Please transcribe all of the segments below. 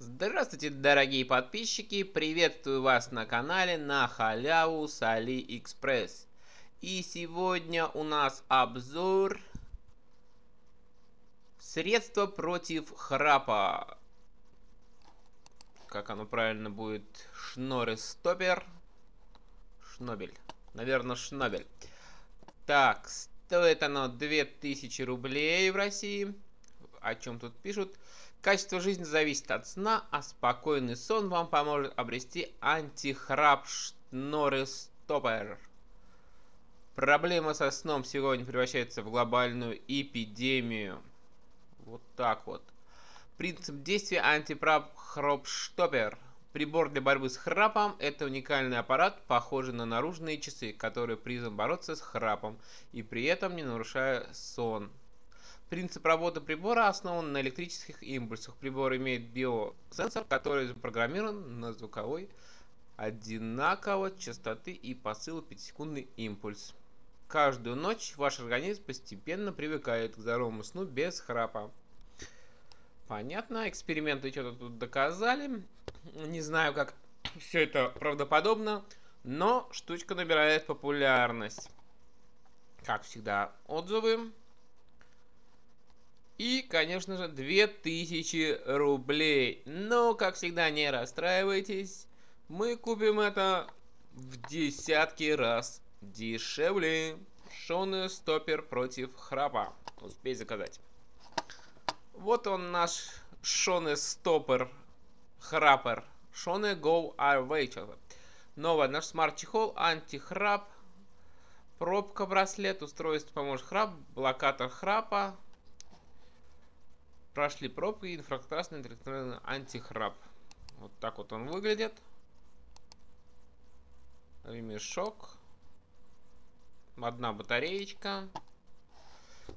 Здравствуйте, дорогие подписчики! Приветствую вас на канале на халяву с AliExpress. И сегодня у нас обзор средства против храпа. Как оно правильно будет? Шнорестопер. Шнобель. Наверное, шнобель. Так, стоит оно 2000 рублей в России. О чем тут пишут? Качество жизни зависит от сна, а спокойный сон вам поможет обрести антихрап Шнорестопер. Проблема со сном сегодня превращается в глобальную эпидемию. Вот так вот. Принцип действия антихрап-штопер. Прибор для борьбы с храпом – это уникальный аппарат, похожий на наружные часы, который призван бороться с храпом и при этом не нарушая сон. Принцип работы прибора основан на электрических импульсах. Прибор имеет биосенсор, который запрограммирован на звуковой одинаковой частоты и посылу 5-секундный импульс. Каждую ночь ваш организм постепенно привыкает к здоровому сну без храпа. Понятно, эксперименты что-то тут доказали. Не знаю, как все это правдоподобно, но штучка набирает популярность. Как всегда, отзывы. И, конечно же, 2000 рублей. Но, как всегда, не расстраивайтесь. Мы купим это в десятки раз дешевле. Шнорестопер против храпа. Успей заказать. Вот он, наш Шнорестопер храпер. Шоне Go Away. Новый наш смарт-чехол, антихрап, пробка-браслет, устройство поможет храп, блокатор храпа. Прошли пробки, инфракрасный электронный антихрап. Вот так вот он выглядит. Ремешок. Одна батареечка.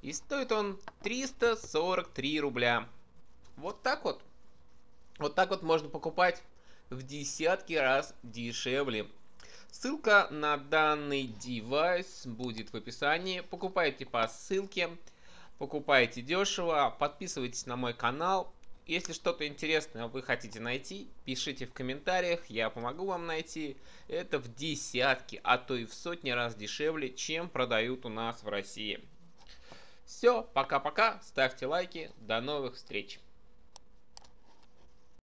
И стоит он 343 рубля. Вот так вот. Вот так вот можно покупать в десятки раз дешевле. Ссылка на данный девайс будет в описании. Покупайте по ссылке. Покупайте дешево, подписывайтесь на мой канал. Если что-то интересное вы хотите найти, пишите в комментариях, я помогу вам найти. Это в десятки, а то и в сотни раз дешевле, чем продают у нас в России. Все, пока-пока, ставьте лайки, до новых встреч.